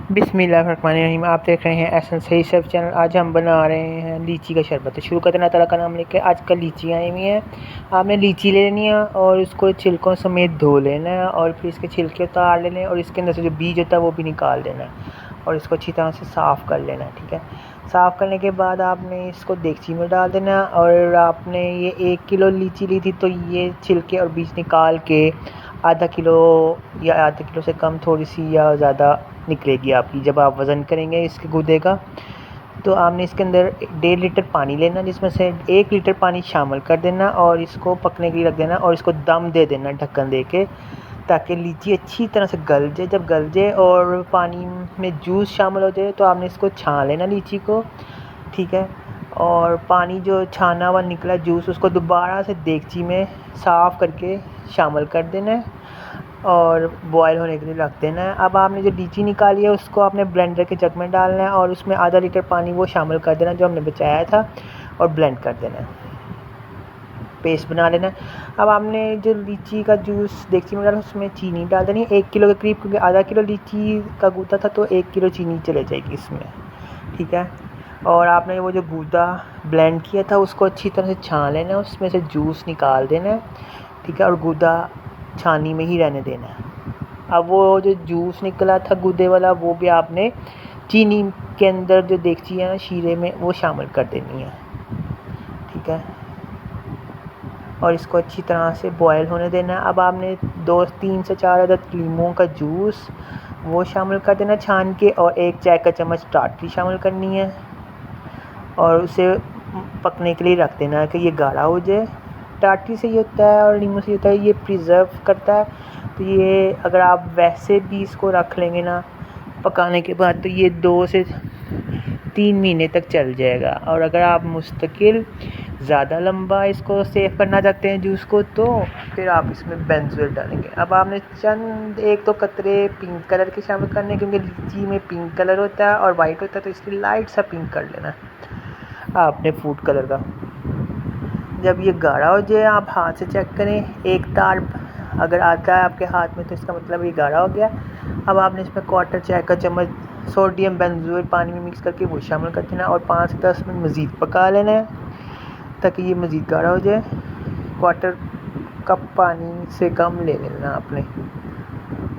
बिस्मिल्लाहिर्रहमानिर्रहीम। आप देख रहे हैं एहसन सही सब चैनल। आज हम बना रहे हैं लीची का शरबत। तो शुरू करते हैं ताला का नाम लेके। आजकल लीची आई हुई हैं, आपने लीची ले लेनी है और उसको छिलकों समेत धो लेना है और फिर इसके छिलके उतार लेने और इसके अंदर से जो बीज होता है वो भी निकाल देना है और इसको अच्छी तरह से साफ़ कर लेना है। ठीक है, साफ़ करने के बाद आपने इसको देगची में डाल देना है। और आपने ये 1 किलो लीची ली थी तो ये छिलके और बीज निकाल के आधा किलो या आधा किलो से कम थोड़ी सी या ज़्यादा निकलेगी आपकी। जब आप वज़न करेंगे इसके गूदे का तो आपने इसके अंदर 1.5 लीटर पानी लेना, जिसमें से 1 लीटर पानी शामिल कर देना और इसको पकने के लिए रख देना और इसको दम दे देना ढक्कन दे के, ताकि लीची अच्छी तरह से गल जाए। जब गल जाए और पानी में जूस शामिल हो जाए तो आपने इसको छान लेना लीची को। ठीक है, और पानी जो छाना हुआ निकला जूस उसको दोबारा से देगची में साफ़ करके शामिल कर देना है और बॉयल होने के लिए रख देना है। अब आपने जो लीची निकाली है उसको आपने ब्लेंडर के जग में डालना है और उसमें आधा लीटर पानी वो शामिल कर देना जो हमने बचाया था और ब्लेंड कर देना है, पेस्ट बना लेना है। अब आपने जो लीची का जूस देगची में डाला उसमें चीनी डाल देनी है 1 किलो के करीब, क्योंकि आधा किलो लीची का गूदा था तो 1 किलो चीनी चले जाएगी इसमें। ठीक है, और आपने वो जो गूदा ब्लेंड किया था उसको अच्छी तरह से छान लेना है, उसमें से जूस निकाल देना है। ठीक है, और गूदा छानी में ही रहने देना है। अब वो जो जूस निकला था गूदे वाला वो भी आपने चीनी के अंदर जो देगची है ना शीरे में वो शामिल कर देनी है। ठीक है, और इसको अच्छी तरह से बॉयल होने देना है। अब आपने 3 से 4 अदद लीमों का जूस वो शामिल कर देना छान के और 1 चाय का चम्मच टाटरी शामिल करनी है और उसे पकने के लिए रख देना है कि ये गाढ़ा हो जाए। टाटरी से ये होता है और नींबू से होता है, ये प्रिजर्व करता है। तो ये अगर आप वैसे भी इसको रख लेंगे ना पकाने के बाद तो ये 2 से 3 महीने तक चल जाएगा। और अगर आप मुस्तकिल ज़्यादा लंबा इसको सेव करना चाहते हैं जूस को तो फिर आप इसमें बेंजोइल डालेंगे। अब आपने चंद 1-2 कतरे पिंक कलर के शामिल करने, क्योंकि लीची में पिंक कलर होता है और वाइट होता है तो इसलिए लाइट सा पिंक कर लेना आपने फूड कलर का। जब ये गाढ़ा हो जाए आप हाथ से चेक करें, एक तार अगर आता है आपके हाथ में तो इसका मतलब ये गाढ़ा हो गया। अब आपने इसमें 1/4 चाय का चम्मच सोडियम बेंजोइल पानी में मिक्स करके वो शामिल कर देना और 5 से 10 मिनट मज़ीद पका लेना है ताकि ये मज़ीद गाढ़ा हो जाए। 1/4 कप पानी से कम ले लेना आपने,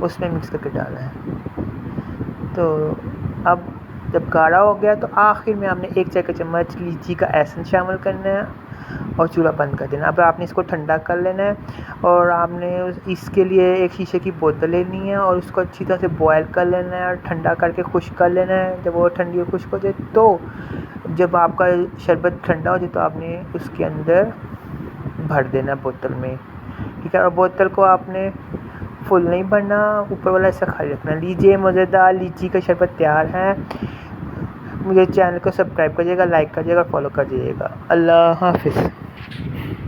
उसमें मिक्स करके डालना है। तो अब जब गाढ़ा हो गया तो आखिर में आपने 1 चाय का चम्मच लीची का एसेंस शामिल करना है और चूल्हा बंद कर देना। अब आपने इसको ठंडा कर लेना है और आपने इसके लिए एक शीशे की बोतल लेनी है और उसको अच्छी तरह से बॉयल कर लेना है और ठंडा करके खुश्क कर लेना है। जब वो ठंडी और खुश्क हो जाए तो जब आपका शरबत ठंडा हो जाए तो आपने उसके अंदर भर देना बोतल में। ठीक है, और बोतल को आपने फुल नहीं भरना, ऊपर वाला ऐसा खाली रखना। लीजिए, मज़ेदार लीची का शरबत तैयार है। मुझे चैनल को सब्सक्राइब करिएगा, लाइक करिएगा, फॉलो कर दीजिएगा। अल्लाह हाफ़िज़।